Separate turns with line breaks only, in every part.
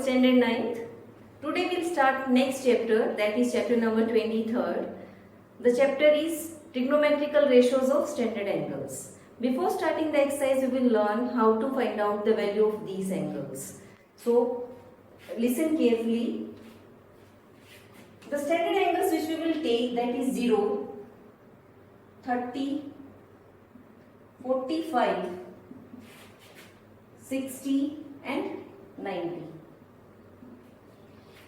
standard 9th. Today we'll start next chapter, that is chapter number 23rd. The chapter is trigonometrical ratios of standard angles. Before starting the exercise, we will learn how to find out the value of these angles. So listen carefully. The standard angles which we will take, that is 0, 30, 45, 60 and 90.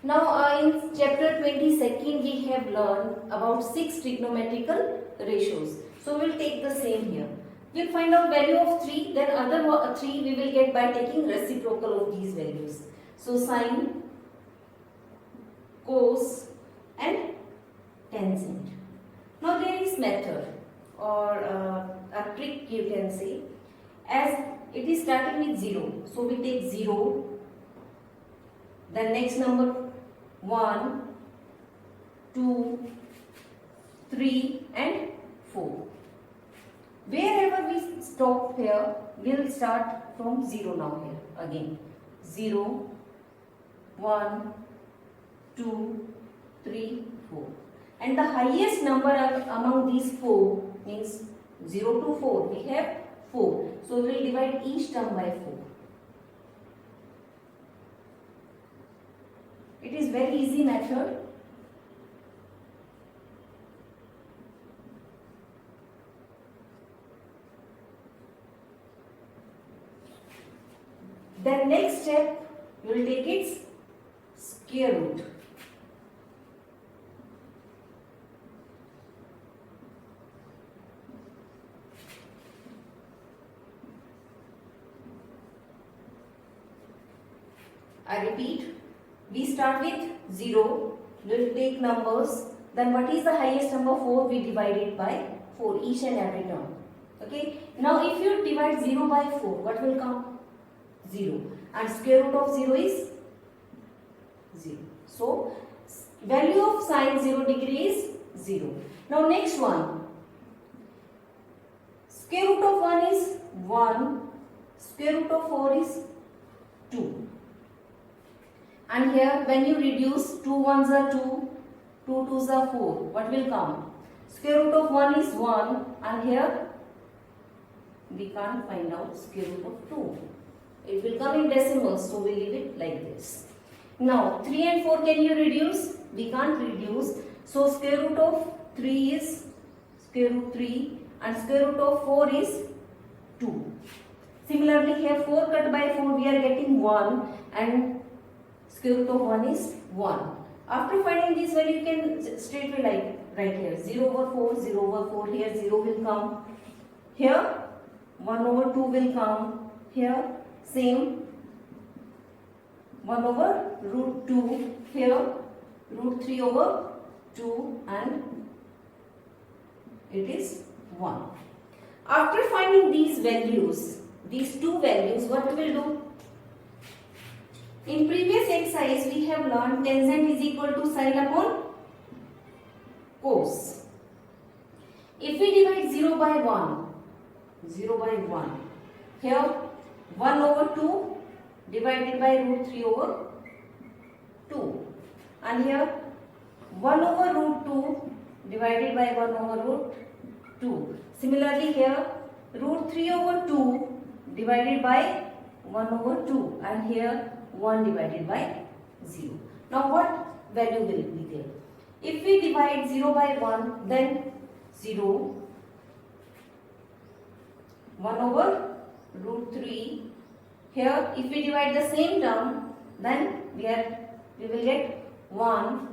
Now in chapter 22nd we have learned about 6 trigonometrical ratios. So we will take the same here. We will find out value of 3, then other 3 we will get by taking reciprocal of these values. So sine, cos and tangent. Now there is method or a trick you can say, as it is starting with 0. So we take 0, then next number 1, 2, 3 and 4. Wherever we stop here, we will start from 0 now here again. 0, 1, 2, 3, 4. And the highest number among these 4 means 0 to 4. We have 4. So we will divide each term by 4. It is very easy method. Then next step, we will take its square root. I repeat, we start with 0, we will take numbers, then what is the highest number? 4, we divide it by 4 each and every term. Okay. Now if you divide 0 by 4, what will come? 0. And square root of 0 is 0. So value of sine 0 degree is 0. Now next one. Square root of 1 is 1. Square root of 4 is 2. And here when you reduce 2 ones are 2, 2 twos are 4. What will come? Square root of 1 is 1 and here we can't find out square root of 2. It will come in decimals, so we leave it like this. Now 3 and 4 can you reduce? We can't reduce. So square root of 3 is square root 3 and square root of 4 is 2. Similarly here 4 cut by 4 we are getting 1 and square root of 1 is 1. After finding this value, you can straightway like right here 0 over 4, 0 over 4, here 0 will come. Here 1 over 2 will come. Here same 1 over root 2. Here root 3 over 2 and it is 1. After finding these values, these two values, what we will do? In previous exercise, we have learned tangent is equal to sine upon cos. If we divide 0 by 1, 0 by 1, here 1 over 2 divided by root 3 over 2. And here 1 over root 2 divided by 1 over root 2. Similarly here root 3 over 2 divided by 1 over 2. And here 1 divided by 0. Now what value will be there? If we divide 0 by 1, then 0, 1 over root 3. Here if we divide the same term, then we will get 1.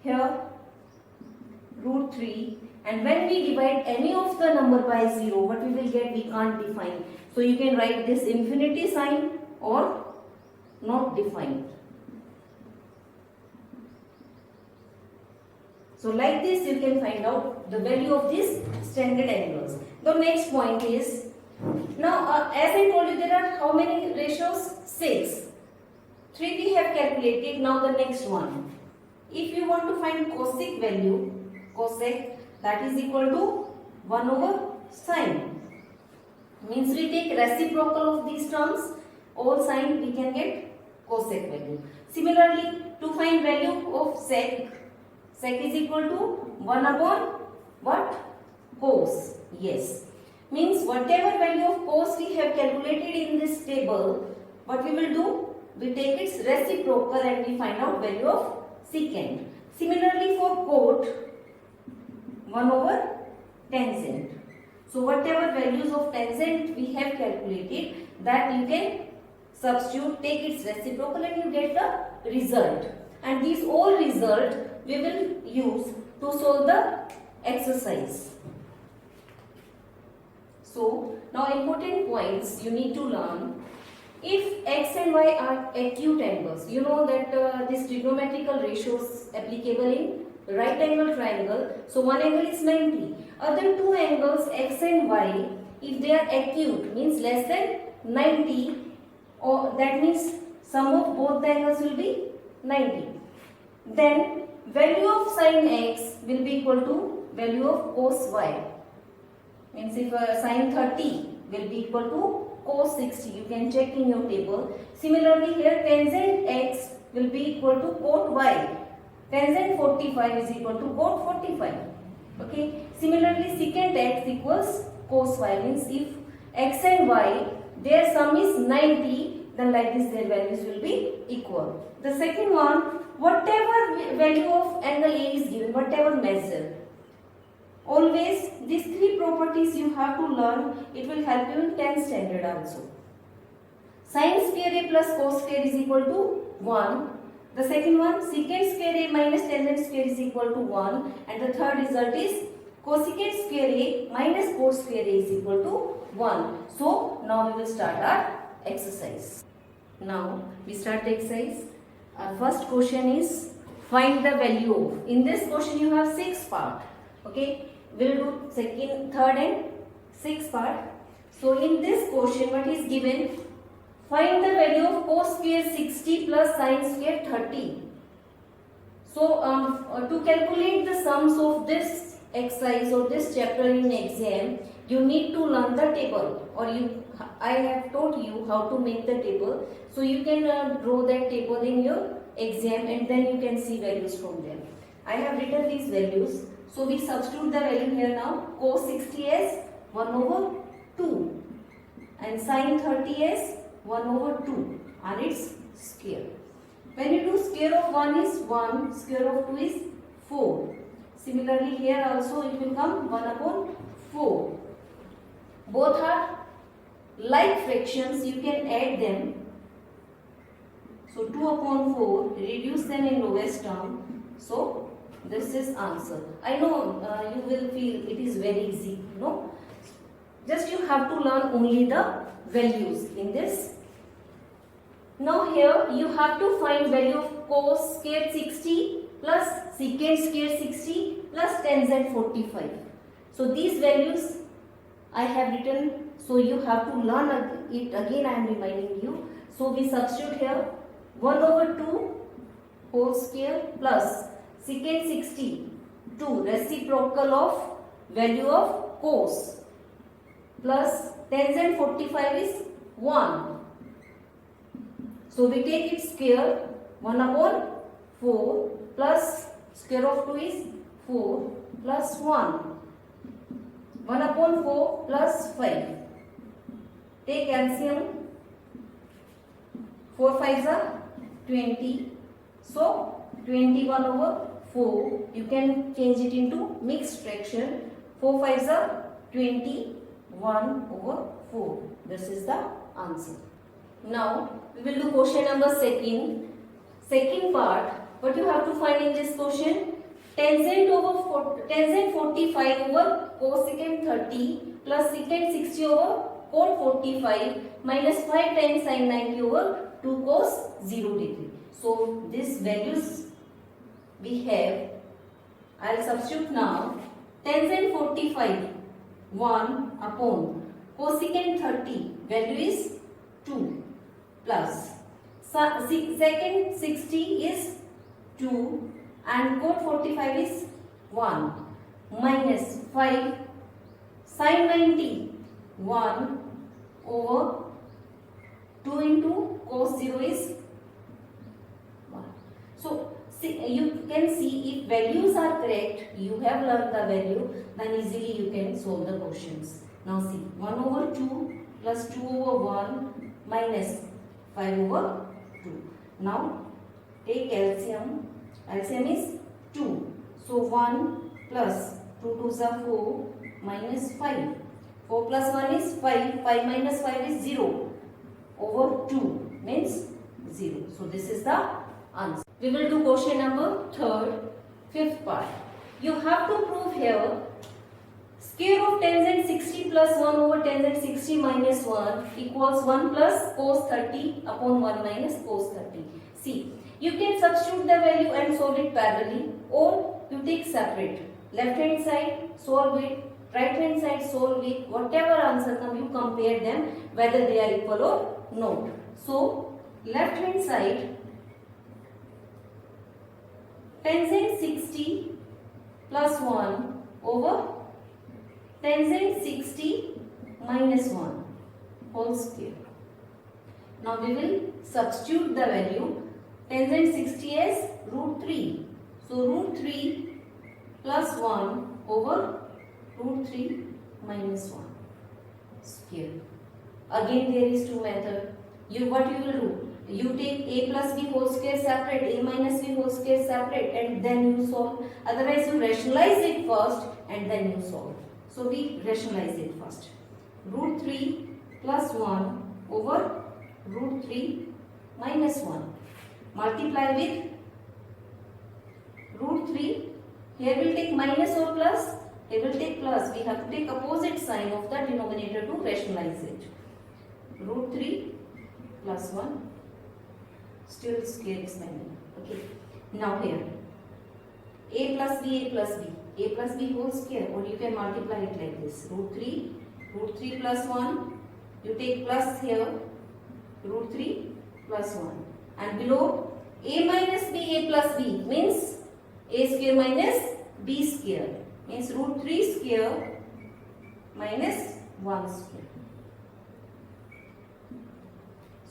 Here root 3. And when we divide any of the number by 0, what we will get? We can't define. So you can write this infinity sign or not defined. So like this you can find out the value of these standard angles. The next point is, now as I told you, there are how many ratios? 6. 3 we have calculated. Now the next one. If you want to find cosec value, cosec, that is equal to 1 over sine. Means we take reciprocal of these terms, all sine we can get cosec value. Similarly, to find value of sec is equal to 1 upon what? Cos. Yes. Means whatever value of cos we have calculated in this table, what we will do? We take its reciprocal and we find out value of secant. Similarly for cot, 1 over tangent. So whatever values of tangent we have calculated, that you can substitute, take its reciprocal and you get the result. And these all result we will use to solve the exercise. So now important points you need to learn. If x and y are acute angles, you know that this trigonometrical ratios applicable in right angle triangle. So one angle is 90. Other two angles x and y, if they are acute, means less than 90, or that means sum of both the angles will be 90. Then value of sin x will be equal to value of cos y. Means if sin 30 will be equal to cos 60, you can check in your table. Similarly here tangent x will be equal to cot y. Tangent 45 is equal to cot 45. Okay. Similarly secant x equals cos y, means if x and y their sum is 90, then like this their values will be equal. The second one, whatever value of angle A is given, whatever measure, always these three properties you have to learn. It will help you in 10th standard also. Sin square A plus cos square is equal to 1. The second one, secant square A minus tangent square is equal to 1. And the third result is cosecant square A minus cos square A is equal to 1. So now we will start our exercise. Now we start the exercise. Our first question is find the value of. In this question you have 6 parts. Okay, we'll do second, third and 6th part. So in this question what is given? Find the value of cos square 60 plus sin square 30. So to calculate the sums of this exercise or this chapter in exam, you need to learn the table, or I have taught you how to make the table. So you can draw that table in your exam and then you can see values from them. I have written these values. So we substitute the value here now. Cos 60 as 1 over 2 and sin 30 as 1 over 2 and its square. When you do square of 1 is 1, square of 2 is 4. Similarly here also it will come 1 upon 4. Both are like fractions, you can add them. So 2 upon 4, reduce them in lowest term. So this is answer. I know you will feel it is very easy, no? Just you have to learn only the values in this. Now here you have to find value of cos square 60 plus secant square 60 plus tangent 45. So these values I have written, so you have to learn it again. I am reminding you. So we substitute here 1 over 2 whole square plus secant 60 2 reciprocal of value of cos plus tangent 45 is 1. So we take its square 1 upon 4 plus square of 2 is 4 plus 1. 1 upon 4 plus 5. Take LCM. 4 5s are 20. So 21 over 4. You can change it into mixed fraction. 4 5s are 21 over 4. This is the answer. Now we will do question number second part. What you have to find in this question? Tangent 45 over cosecant 30 plus secant 60 over cot 45 minus 5 times sin 90 over 2 cos 0 degree. So these values we have. I will substitute now. Tangent 45 1 upon cosecant 30 value is 2 plus secant 60 is 2 and cot 45 is 1 minus 5 sin 90 1 over 2 into cos 0 is So you can see if values are correct, you have learned the value, then easily you can solve the questions. Now see, 1 over 2 plus 2 over 1 minus 5 over 2. Now take LCM. LCM is 2. So 1 plus 2 twos are 4 minus 5. 4 plus 1 is 5. 5 minus 5 is 0. Over 2 means 0. So this is the answer. We will do question number 3rd, 5th part. You have to prove here square of tangent 60 plus 1 over tangent 60 minus 1 equals 1 plus cos 30 upon 1 minus cos 30. See, you can substitute the value and solve it parallelly, or you take separate. Left hand side solve it, right hand side solve it. Whatever answer comes, you compare them whether they are equal or not. So left hand side, tangent 60 plus 1 over tangent 60 minus 1 whole square. Now we will substitute the value. Tangent 60 as root 3. So root 3 plus 1 over root 3 minus 1 square. Again there is two methods. What you will do? You take a plus b whole square separate, a minus b whole square separate, and then you solve. Otherwise you rationalize it first and then you solve. So we rationalize it first. Root 3 plus 1 over root 3 minus 1. Multiply with root 3. Here we will take minus or plus. Here we will take plus. We have to take opposite sign of the denominator to rationalize it. Root 3 plus 1. Still square is remaining. Okay. Now here, a plus b, a plus b. A plus b whole square, or you can multiply it like this. Root 3 plus 1. You take plus here. Root 3 plus 1. And below, a minus b, a plus b means a square minus b square. Means root 3 square minus 1 square.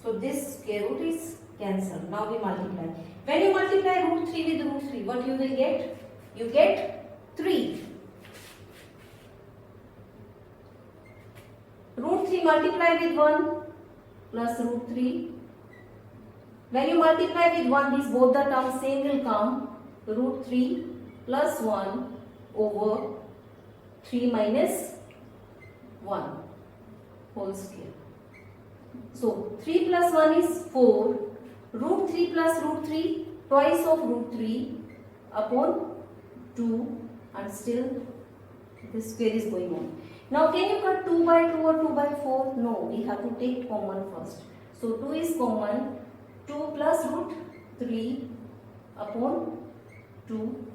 So this square root is cancelled. Now we multiply. When you multiply root 3 with root 3, what you will get? You get 3. Root 3 multiply with 1 plus root 3. When you multiply with 1, these both the terms same will come. Root 3 plus 1 over 3 minus 1 whole square. So 3 plus 1 is 4. Root 3 plus root 3, twice of root 3 upon 2, and still this square is going on. Now can you cut 2 by 2 or 2 by 4? No, we have to take common first. So 2 is common. 2 plus root 3 upon 2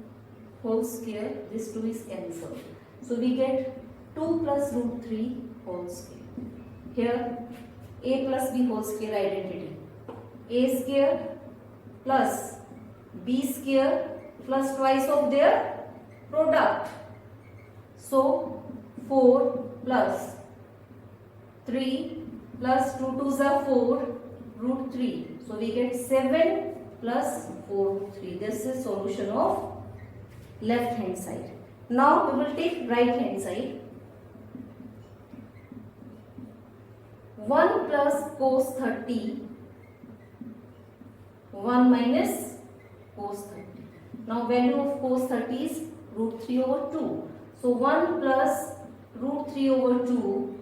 whole square. This 2 is cancelled. So we get 2 plus root 3 whole square. Here a plus b whole square identity. A square plus b square plus twice of their product. So 4 plus 3 plus 2 2s are 4 root 3. So we get 7 plus 4 root 3. This is solution of left hand side. Now we will take right hand side. 1 plus cos 30, 1 minus cos 30. Now value of cos 30 is root 3 over 2. So 1 plus root 3 over 2,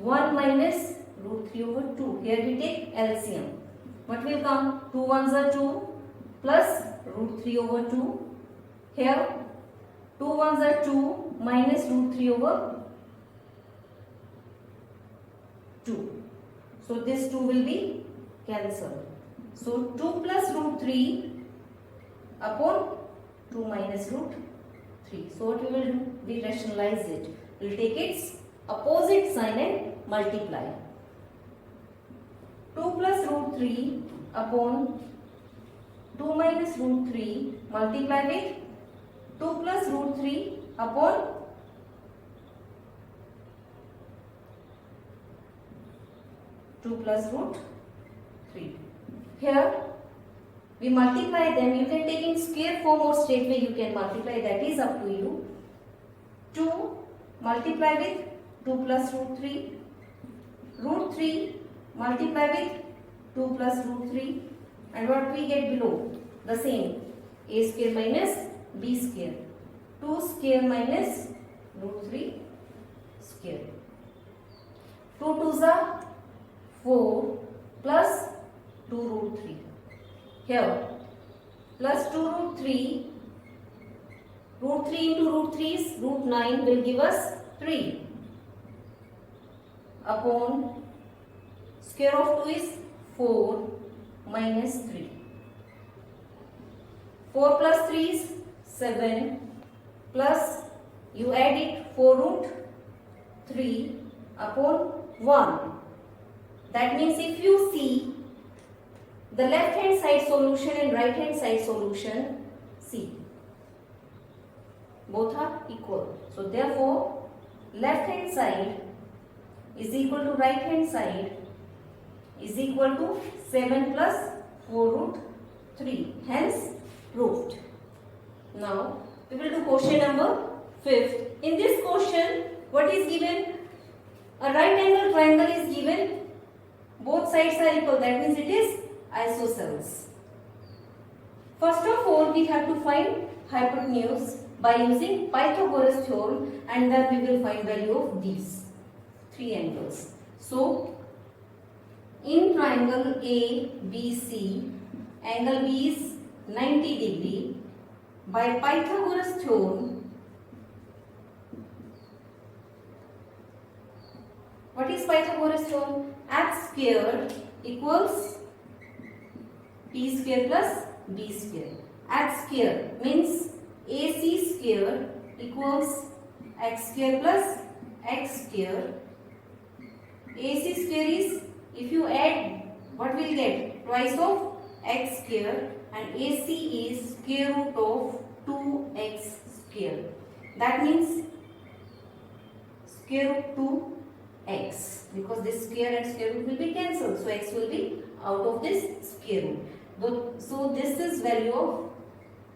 1 minus root 3 over 2. Here we take LCM. What will come? 2 ones are 2 plus root 3 over 2. Here 2 ones are 2 minus root 3 over 2. So this 2 will be cancelled. So 2 plus root 3 upon 2 minus root 3. So what we will do? We rationalize it. We will take its opposite sign and multiply. 2 plus root 3 upon 2 minus root 3 multiply with 2 plus root 3 upon 2 plus root 3. Here we multiply them. You can take in square form or straight way you can multiply, that is up to you. 2 multiply with 2 plus root 3. Root 3 multiply with 2 plus root 3. And what we get below? The same. A square minus b square. 2 square minus root 3 square. 2 2s are 4 plus 2 root 3. Here plus 2 root 3. Root 3 into root 3 is root 9 will give us 3 upon square of 2 is 4 minus 3. 4 plus 3 is 7 plus you add it 4 root 3 upon 1. That means if you see the left hand side solution and right hand side solution, see, both are equal. So therefore left hand side is equal to right hand side is equal to 7 plus 4 root 3. Hence proved. Now we will do question number 5th. In this question, what is given? A right angle triangle is given. Both sides are equal. That means it is isosceles. First of all, we have to find hypotenuse by using Pythagoras theorem, and then we will find value of these three angles. So in triangle ABC, angle B is 90 degree. By Pythagoras theorem, what is Pythagoras theorem? X squared equals P square plus B square. X squared means AC square equals X square plus X square. AC square is, if you add, what will get? Twice of X square, and AC is square root of 2x square. That means square root 2x, because this square and square root will be cancelled. So x will be out of this square root. So this is value of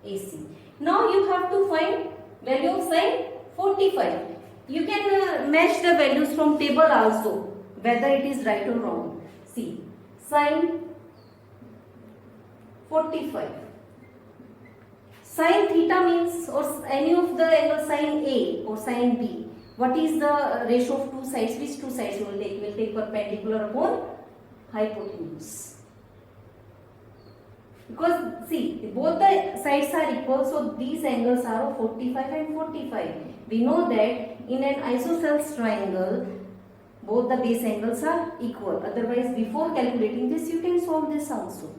AC. Now you have to find value of sine 45. You can match the values from table also, whether it is right or wrong. See, sine 45. Sine theta means, or any of the angle sine A or sine B. What is the ratio of two sides? Which two sides you will take? We will take perpendicular upon hypotenuse. Because see, both the sides are equal, so these angles are of 45 and 45. We know that in an isosceles triangle, both the base angles are equal. Otherwise, before calculating this, you can solve this also.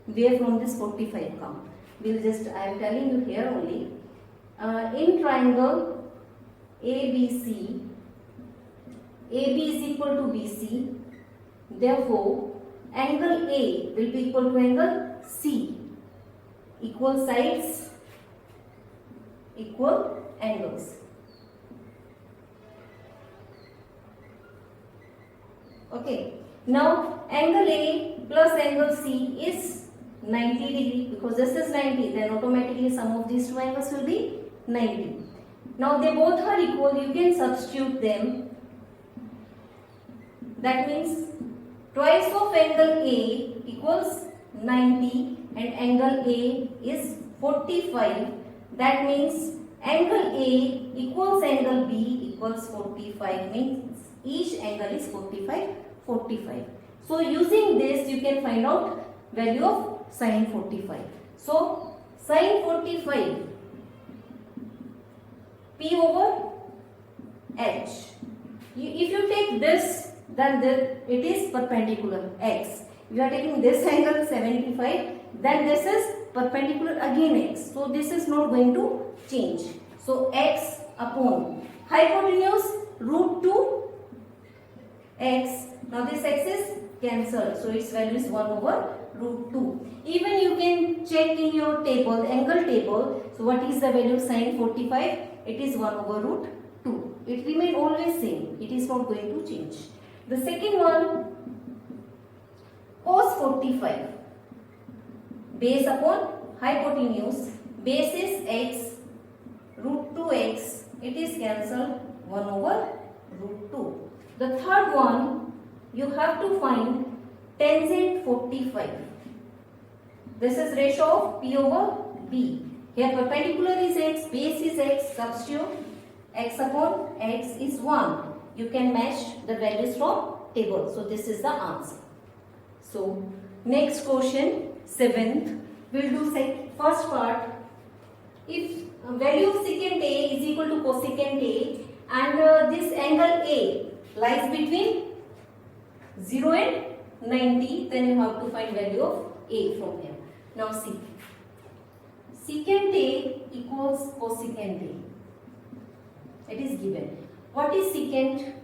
Where from this 45 come? We'll just, I am telling you here only. In triangle ABC, AB is equal to BC. Therefore, angle A will be equal to angle C. Equal sides, equal angles. Okay. Now, angle A plus angle C is 90 degree, because this is 90, then automatically sum of these two angles will be 90. Now they both are equal, you can substitute them. That means twice of angle A equals 90 and angle A is 45. That means angle A equals angle B equals 45, means each angle is 45, 45. So using this you can find out value of sine 45. So sine 45 P over H. If you take this, then it is perpendicular x. If you are taking this angle 75, then this is perpendicular again x. So this is not going to change. So x upon hypotenuse root 2 x. Now this x is cancelled. So its value is 1 over root 2. Even you can check in your table, angle table. So what is the value of sine 45? It is 1 over root 2. It remains always same. It is not going to change. The second one, cos 45. base upon hypotenuse. Base is x, root 2x, it is cancelled 1 over root 2. The third one, you have to find tangent 45. This is ratio of P over B. Here perpendicular is x, base is x, substitute x upon x is 1. You can match the values from table. So this is the answer. So next question, 7th, we'll do first part. If value of secant A is equal to cosecant A and this angle A lies between 0 and 90, then you have to find value of A from here. Now see, secant A equals cosecant A. It is given. What is secant?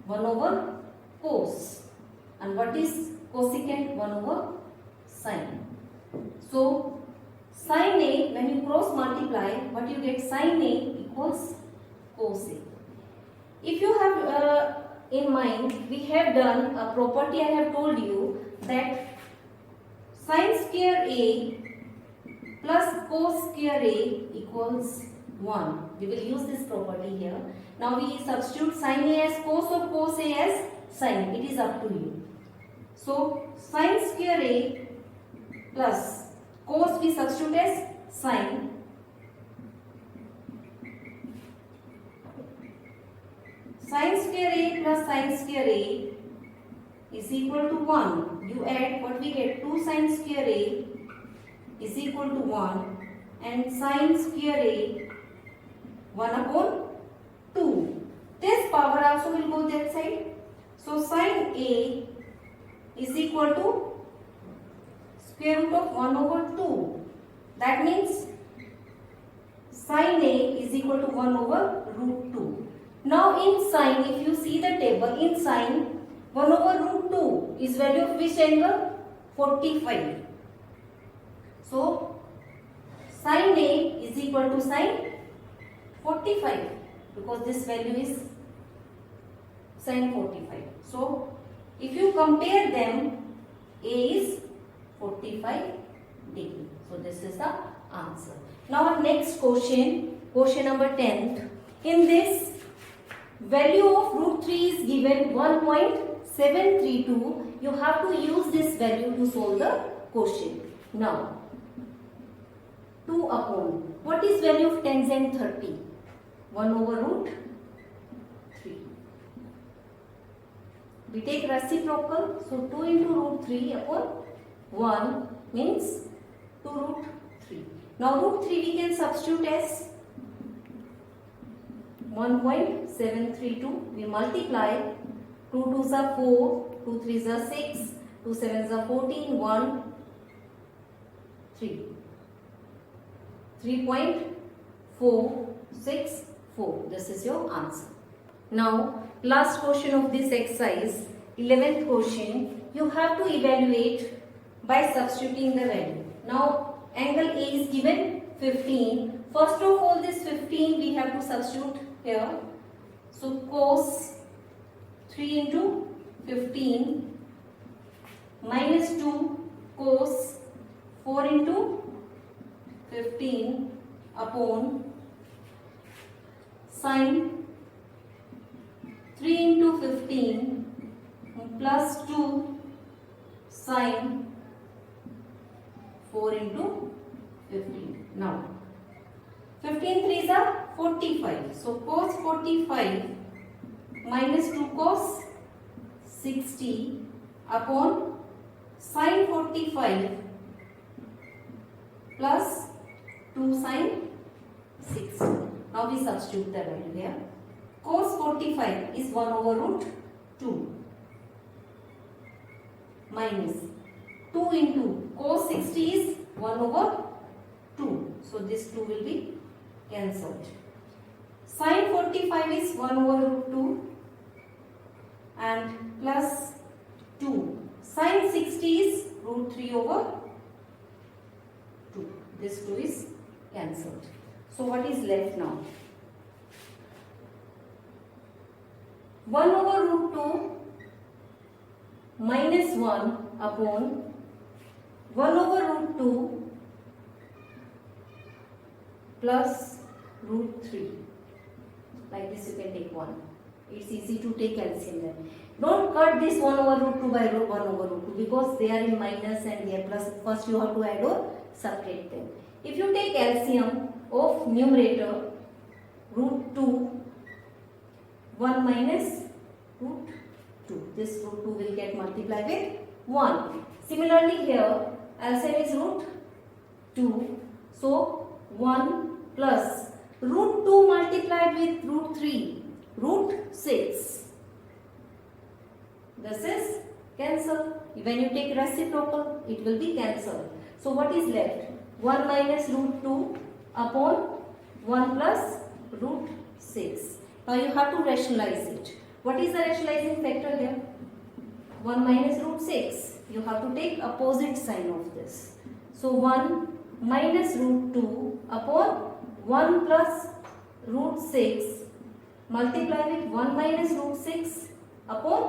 1 over cos. And what is cosecant? 1 over sine. So sin A, when you cross multiply, what you get? Sin A equals cos A. If you have in mind, we have done a property. I have told you that sin square A plus cos square A equals 1. We will use this property here. Now we substitute sin A as cos or cos A as sin. It is up to you. So sin square A plus cos we substitute as sin. Sin square A plus sin square A is equal to 1. You add what we get, 2 sin square A is equal to 1 and sin square A 1 upon 2. This power also will go that side. So sin A is equal to square root of 1 over 2. That means sin A is equal to 1 over root 2. Now in sine, if you see the table, in sine 1 over root 2 is value of which angle? 45. So sin A is equal to sin 45 because this value is sin 45. So if you compare them, A is 45 degree. So this is the answer. Now our next question, question number 10th. In this, value of root 3 is given 1.732. You have to use this value to solve the question. Now 2 upon, what is value of tangent 30? 1 over root 3. We take reciprocal, so 2 into root 3 upon 1 means 2 root 3. Now root 3 we can substitute as 1.732. We multiply, 2 2s are 4, 2 3s are 6, 2 7s are 14, 1, 3. 3.464. This is your answer. Now, last question of this exercise, 11th question, you have to evaluate by substituting the value. Now, angle A is given 15. First of all, this 15 we have to substitute here. So, cos 3 into 15 minus 2 cos 4 into 15 upon sin 3 into 15 plus 2 sin 4 into 15. Now 15 3s are 45. So cos 45 minus 2 cos 60 upon sin 45 plus 2 sin 60. Now we substitute the value here. Cos 45 is 1 over root 2 minus 2 into cos 60 is 1 over 2. So this 2 will be cancelled. Sin 45 is 1 over root 2 and plus 2. Sin 60 is root 3 over 2. This 2 is cancelled. So what is left now? 1 over root 2 minus 1 upon 1 over root 2 plus root 3. Like this you can take 1. It's easy to take LCM then. Don't cut this 1 over root 2 by 1 over root 2 because they are in minus and they are plus. First you have to add or subtract them. If you take LCM of numerator root 2, 1 minus root 2. This root 2 will get multiplied with 1. Similarly here LCM is root 2. So 1 plus root 2 multiplied with root 3, root 6. This is cancel. When you take reciprocal, it will be cancelled. So what is left? 1 minus root 2 upon 1 plus root 6. Now you have to rationalize it. What is the rationalizing factor here? 1 minus root 6. You have to take opposite sign of this. So 1 minus root 2 upon 1 plus root 6 multiply with 1 minus root 6 upon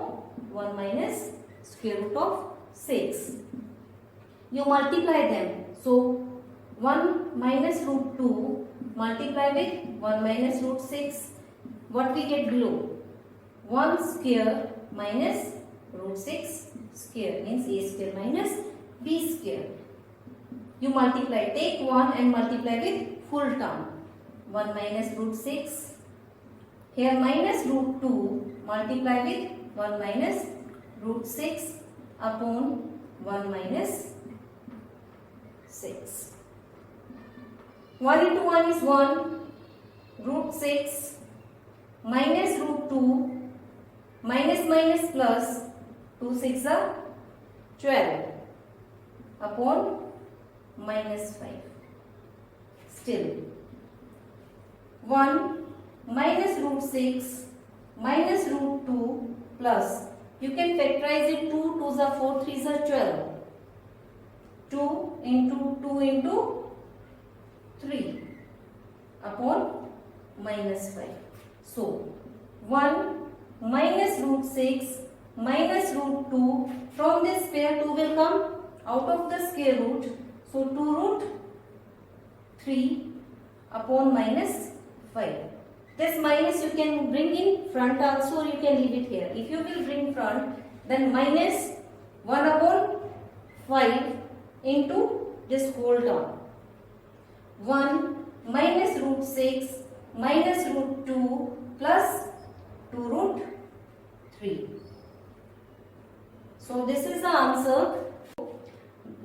1 minus square root of 6. You multiply them. So 1 minus root 2 multiply with 1 minus root 6. What we get below? 1 square minus root 6 square means a square minus b square. You multiply. Take 1 and multiply with full term. 1 minus root 6. Here minus root 2 multiply with 1 minus root 6 upon 1 minus 6. 1 into 1 is 1. Root 6 minus root 2 minus minus plus 2 6 are 12 upon minus 5. Still 1 minus root 6 minus root 2 plus, you can factorize it. 2 2s are 4, 3s are 12. 2 into 2 into 3 upon minus 5. So 1 minus root 6 minus root 2, from this pair 2 will come out of the square root. So 2 root 3 upon minus 5. This minus you can bring in front also, or you can leave it here. If you will bring front, then minus 1 upon 5 into this whole term. 1 minus root 6 minus root 2 plus 2 root 3. So this is the answer.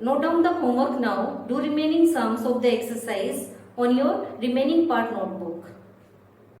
Note down the homework now. Do remaining sums of the exercise on your remaining part notebook.